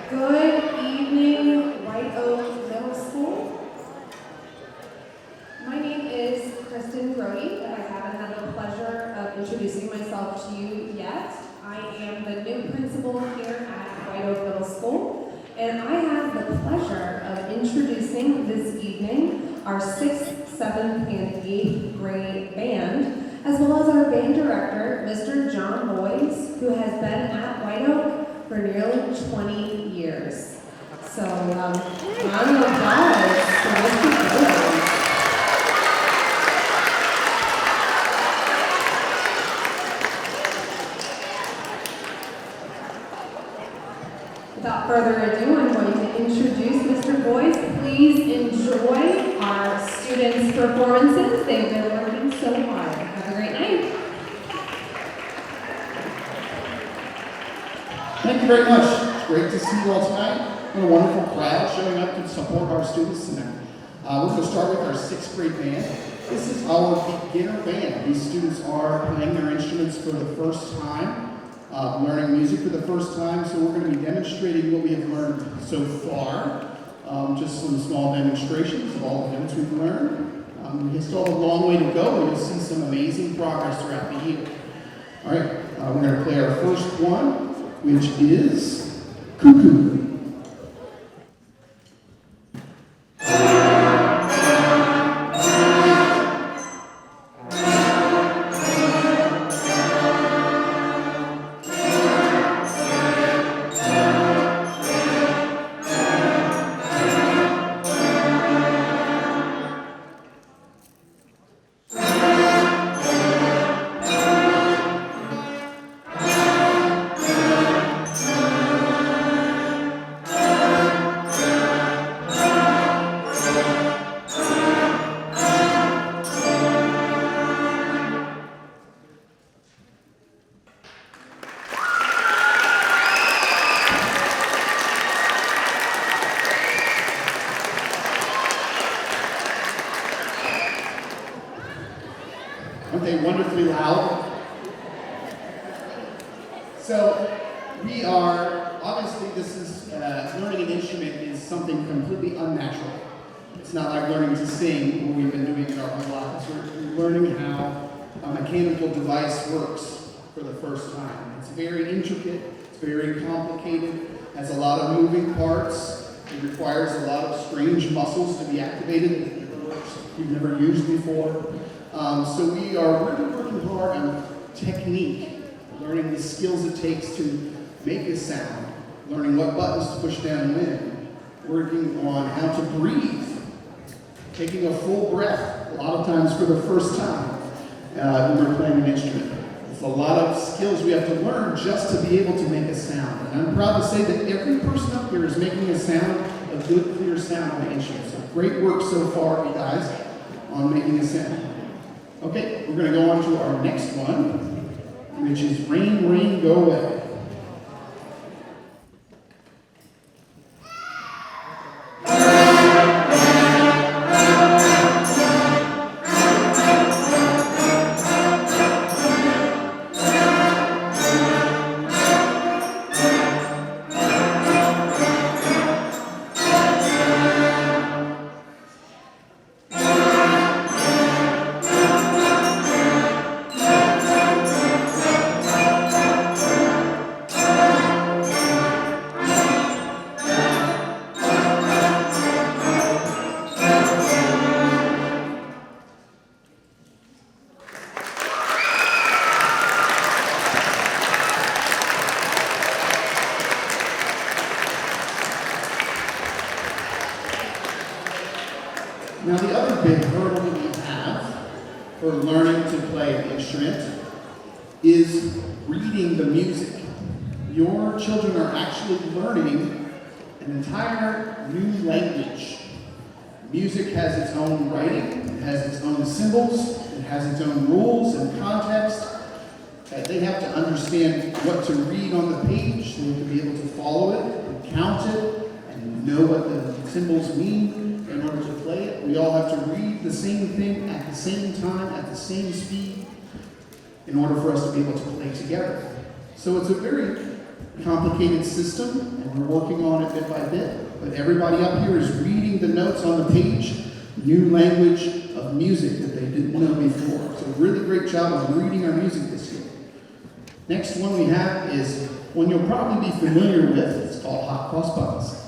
Good evening, White Oak Middle School. My name is Kristen Brody, and I haven't had the pleasure of introducing myself to you yet. I am the new principal here at White Oak Middle School, and I have the pleasure of introducing this evening our 6th, 7th, and 8th grade band, as well as our band director, Mr. John Boyce, who has been at White Oak for nearly 20 years. So, round of applause for Mr. Boyce. Without further ado, I'm going to introduce Mr. Boyce. Please enjoy our students' performances. They've been working so hard. Have a great night. Thank you very much. It's great to see you all tonight. What a wonderful crowd showing up to support our students tonight. We're going to start with our 6th grade band. This is our beginner band. These students are playing their instruments for the first time, learning music for the first time, so we're going to be demonstrating what we have learned so far. Just some small demonstrations of all the things we've learned. We still have a long way to go, and you'll see some amazing progress throughout the year. All right, we're going to play our first one, which is Cucko. Aren't they wonderfully loud? So we are, obviously this is, learning an instrument is something completely unnatural. It's not like learning to sing, what we've been doing in our whole lives. We're learning how a mechanical device works for the first time. It's very intricate, it's very complicated, has a lot of moving parts. It requires a lot of strange muscles to be activated that you've never used before. So we are really working hard on technique, learning the skills it takes to make a sound, learning what buttons to push down when, working on how to breathe, taking a full breath, a lot of times for the first time when we're playing an instrument. It's a lot of skills we have to learn just to be able to make a sound. And I'm proud to say that every person up here is making a sound, a good, clear sound on the instrument. So great work so far, you guys, on making a sound. Okay, we're going to go on to our next one, which is Rain, Rain, Go Away. Now the other big hurdle that we have for learning to play an instrument is reading the music. Your children are actually learning an entire new language. Music has its own writing, it has its own symbols, it has its own rules and context. They have to understand what to read on the page, they have to be able to follow it, and count it, and know what the symbols mean in order to play it. We all have to read the same thing at the same time, at the same speed, in order for us to be able to play together. So it's a very complicated system, and we're working on it bit by bit. But everybody up here is reading the notes on the page, new language of music that they didn't know before. So really great job of reading our music this year. Next one we have is one you'll probably be familiar with. It's called Hot Cross Buns.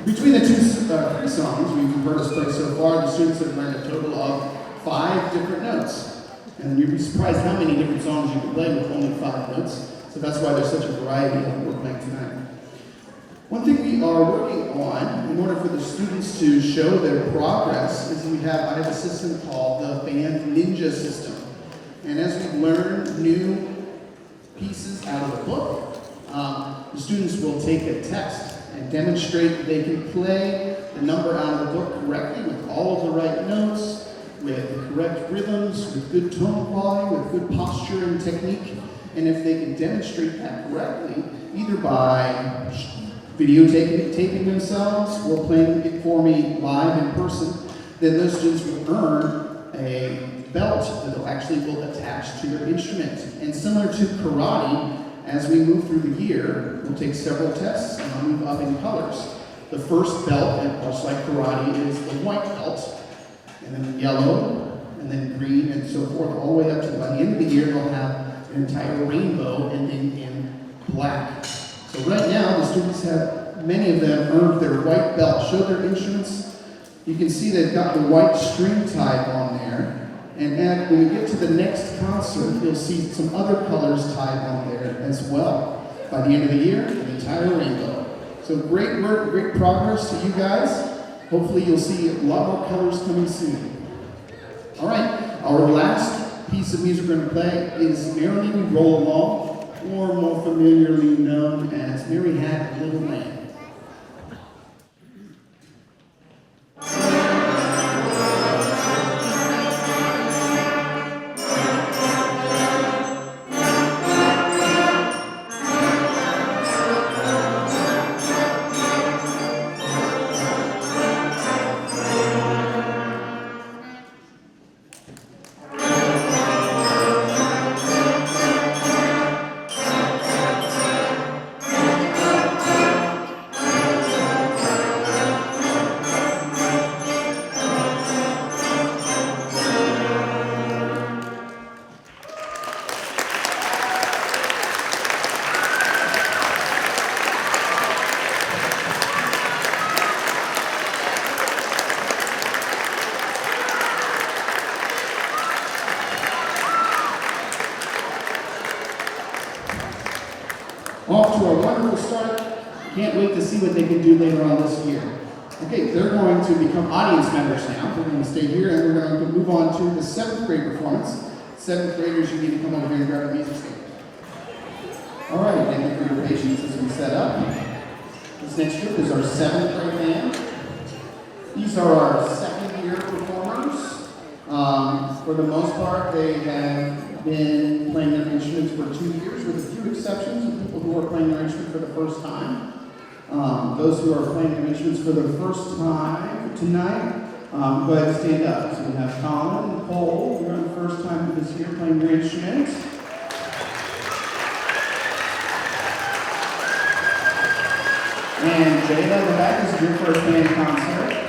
Between the three songs we've heard us play so far, the students have learned a total of 5 different notes. And you'd be surprised how many different songs you can play with only 5 notes. So that's why there's such a variety of what we're playing tonight. One thing we are working on, in order for the students to show their progress, is I have a system called the Band Ninja System. And as we learn new pieces out of the book, the students will take a test and demonstrate that they can play the number out of the book correctly with all of the right notes, with the correct rhythms, with good tone quality, with good posture and technique. And if they can demonstrate that correctly, either by videotaping themselves or playing it for me live in person, then those students will earn a belt that will attach to their instrument. And similar to karate, as we move through the year, we'll take several tests and I'll move up in colors. The first belt, and much like karate, is the white belt, and then yellow, and then green, and so forth, all the way up to by the end of the year, they'll have an entire rainbow ending in black. So right now, the students have, many of them earned their white belt. Show their instruments. You can see they've got the white string type on there. And when we get to the next concert, you'll see some other colors tied on there as well. By the end of the year, an entire rainbow. So great work, great progress to you guys. Hopefully you'll see a lot more colors coming soon. All right, our last piece of music we're going to play is Merrily We Roll Along, or more familiarly known as Mary Had a Little Lamb. Off to a wonderful start. Can't wait to see what they can do later on this year. Okay, they're going to become audience members now. We're going to stay here and we're going to move on to the 7th grade performance. 7th graders, you need to come over here and grab a music stand. All right, thank you for your patience as we set up. This next group is our 7th grade band. These are our 2nd year performers. For the most part, they have been playing their instruments for 2 years, with a few exceptions of people who are playing their instrument for the first time. Those who are playing their instruments for the first time tonight, go ahead and stand up. So we have Colin and Cole, who are the first time this year playing their instruments. And Jada in the back, this is your first band concert.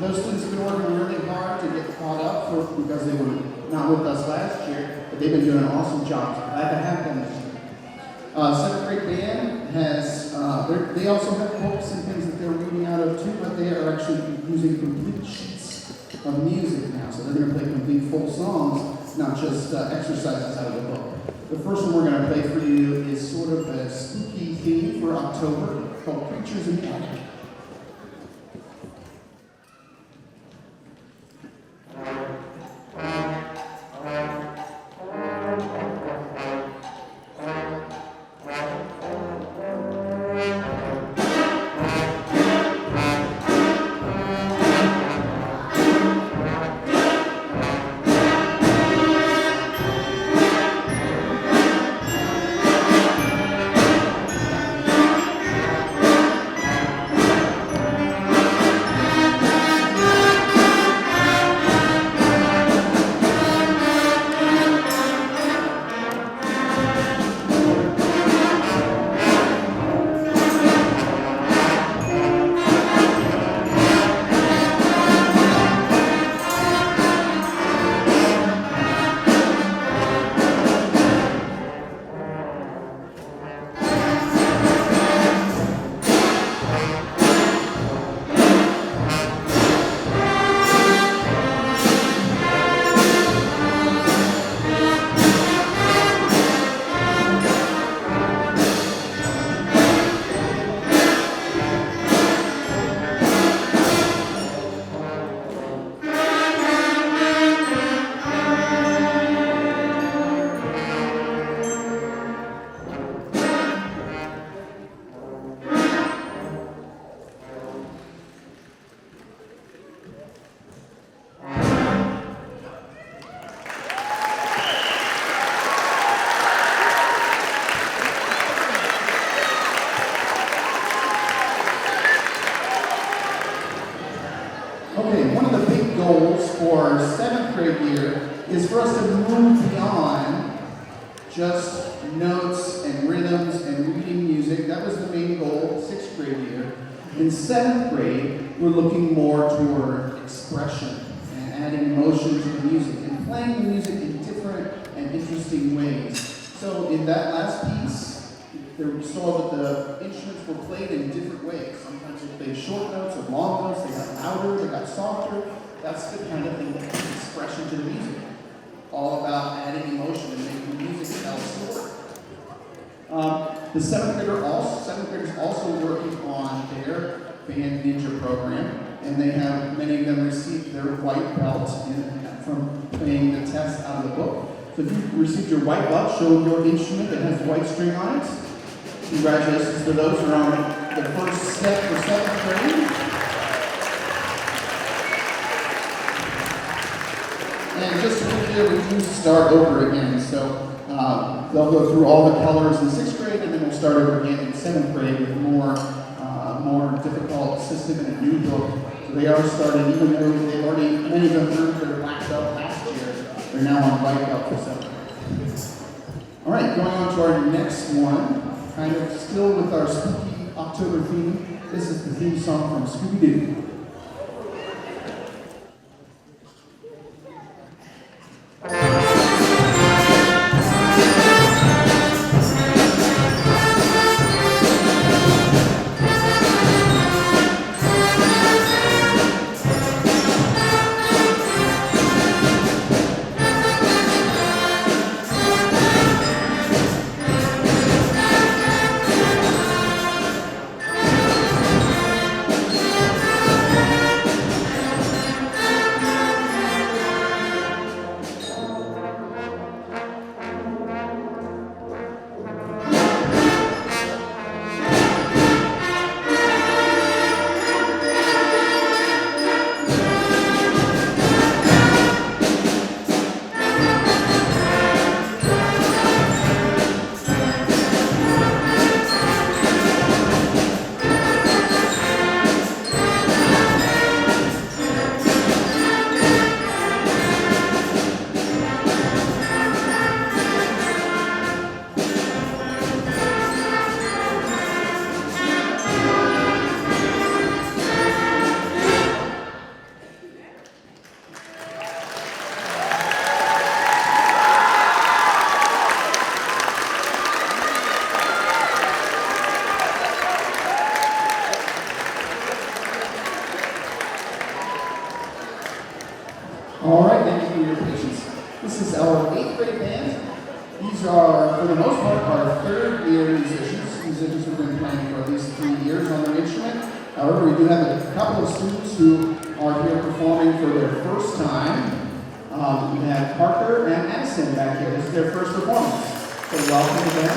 Those students have been working really hard to get caught up because they were not with us last year, but they've been doing an awesome job. So glad to have them this year. 7th grade band has, they also have books and things that they're reading out of too, but they are actually using complete sheets of music now. So they're going to play complete full songs, not just exercises out of the book. The first one we're going to play for you is sort of a spooky theme for October called Creachers in the Attic. Okay, one of the big goals for 7th grade year is for us to move beyond just notes and rhythms and reading music. That was the main goal, 6th grade year. In 7th grade, we're looking more toward expression and adding emotion to the music and playing the music in different and interesting ways. So in that last piece, we saw that the instruments were played in different ways. Sometimes they played short notes or long notes, they got louder, they got softer. That's the kind of thing that gives expression to the music. All about adding emotion and making the music tell a story. The 7th graders also working on their band ninja program, and they have, many of them received their white belt from playing the test out of the book. So if you received your white belt, show your instrument that has the white string on it. Congratulations to those who are on the first step for 7th grade. And just to be clear, we do start over again. So they'll go through all the colors in 6th grade, and then we'll start over again in 7th grade with more difficult system and a new book. So they are starting, even though they've already, many of them earned their black belt last year, they're now on white belt for 7th grade. All right, going on to our next one. Kind of still with our spooky October theme. This is the theme song from Scooby-Doo. These are, for the most part, our third-year musicians who've been playing for at least 3 years on their instrument. However, we do have a couple of students who are here performing for their first time. We have Parker and Addison back here. This is their first performance. So welcome to them.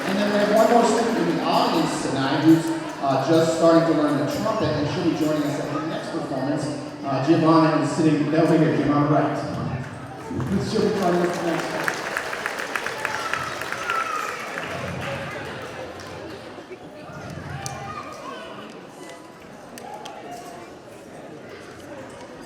And then we have one more student in the audience tonight who's just starting to learn the trumpet, and she'll be joining us at the next performance. Giovanna is sitting over here, Jim, on the right. She'll be joining us next time.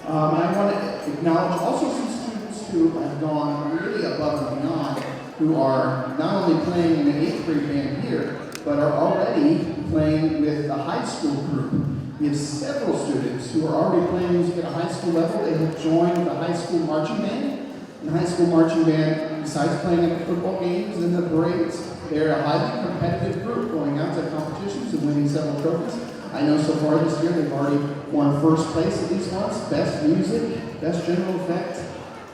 I want to acknowledge also some students who have gone really above and beyond, who are not only playing in the 8th grade band here, but are already playing with the high school group. We have several students who are already playing music at a high school level. They have joined the high school marching band. And the high school marching band, besides playing at the football games and the parades, they're a highly competitive group going out to competitions and winning several trophies. I know so far this year they've already won first place at least once, best music, best general effect.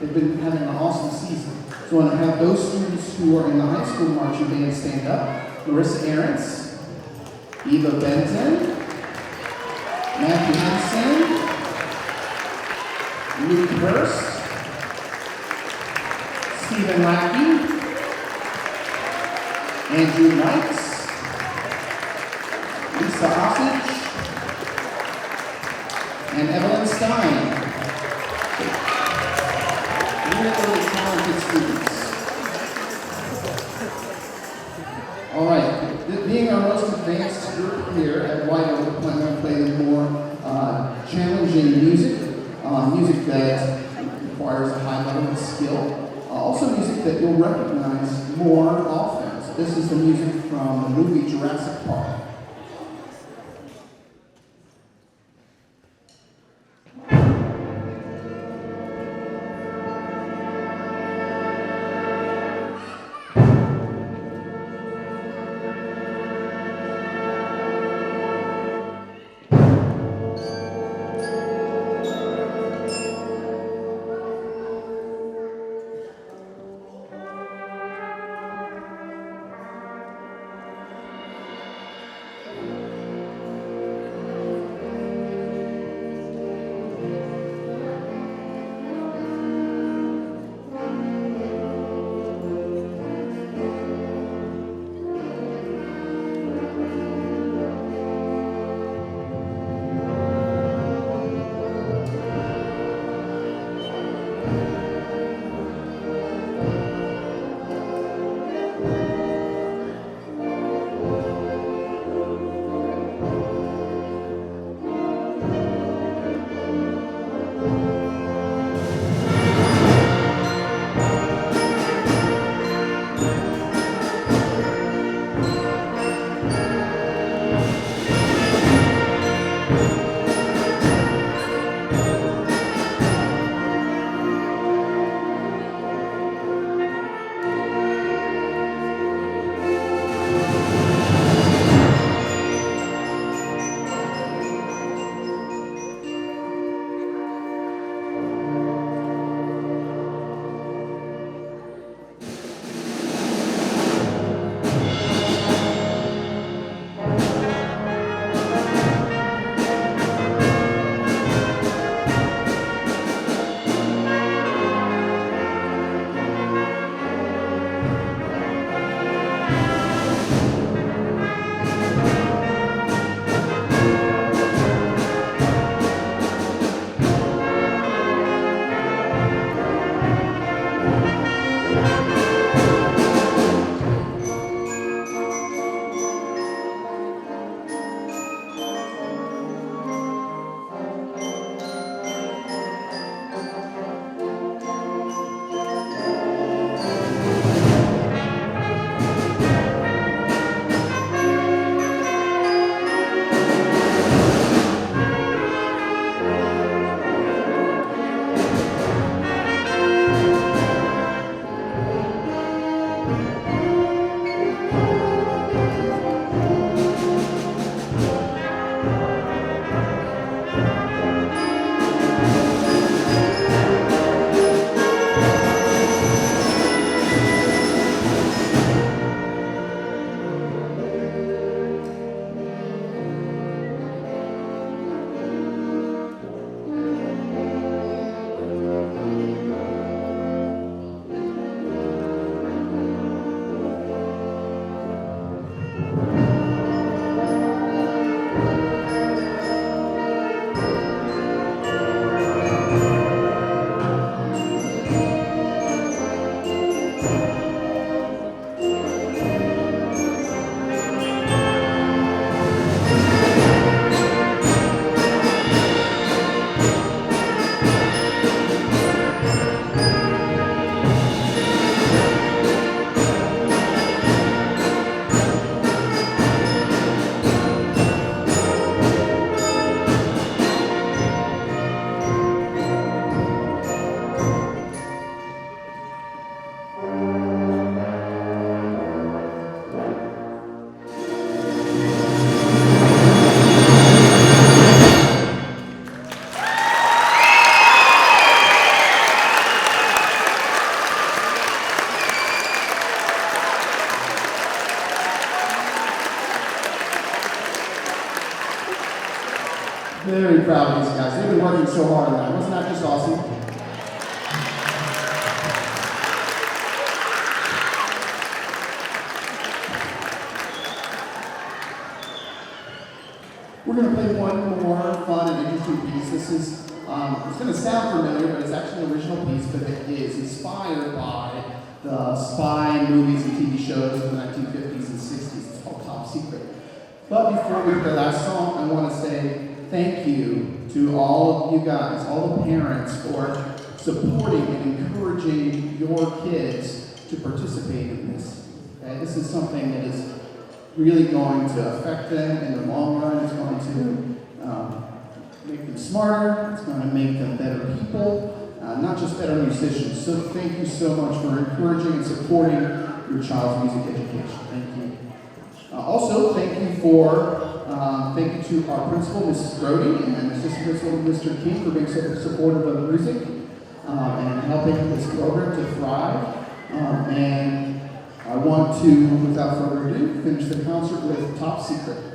They've been having an awesome season. So I want to have those students who are in the high school marching band stand up. Marissa Ahrens, Eva Benton, Matthew Henson, Luke Hurst, Stephen Lackey, Andrew Knights, Lisa Osage, and Evelyn Stein. Really talented students. All right, being our most advanced group here at White Oak, I'm going to play the more challenging music, music that requires a high level of skill, also music that you'll recognize more often. So this is the music from the movie Jurassic Park. harder than that. Wasn't that just awesome? We're going to play one more fun and interesting piece. This is, it's going to sound familiar, but it's actually an original piece, but it is inspired by the spy movies and TV shows of the 1950s and 60s. It's called Top Secret. But before we play that song, I want to say thank you to all of you guys, all the parents, for supporting and encouraging your kids to participate in this. Okay? This is something that is really going to affect them in the long run. It's going to make them smarter. It's going to make them better people, not just better musicians. So thank you so much for encouraging and supporting your child's music education. Thank you. Also, thank you to our principal, Mrs. Brody, and assistant principal, Mr. King, for being so supportive of music and helping this program to thrive. And I want to, without further ado, finish the concert with Top Secret.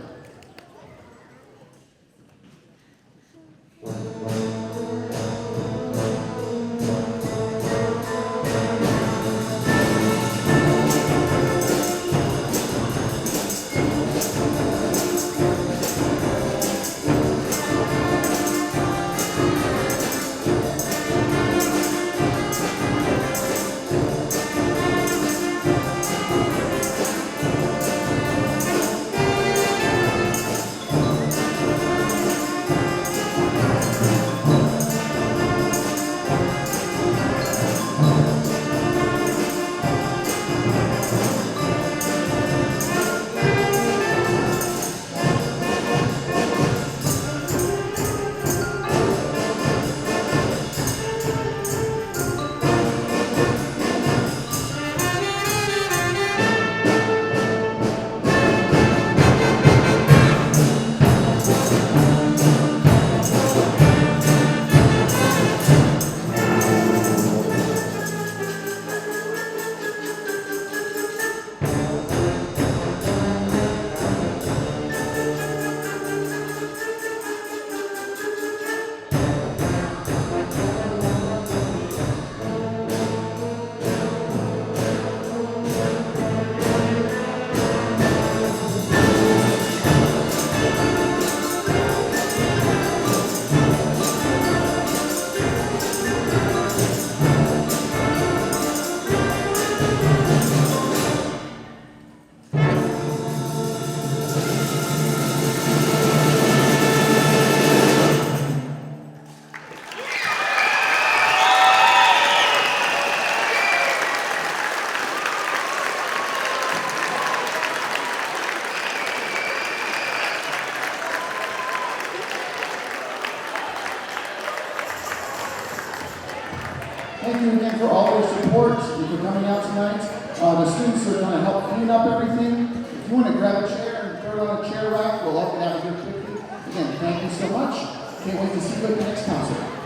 Thank you again for all your support and for coming out tonight. The students are going to help clean up everything. If you want to grab a chair and throw it on a chair rack, we'll all get out of here quickly. Again, thank you so much. Can't wait to see you at the next concert.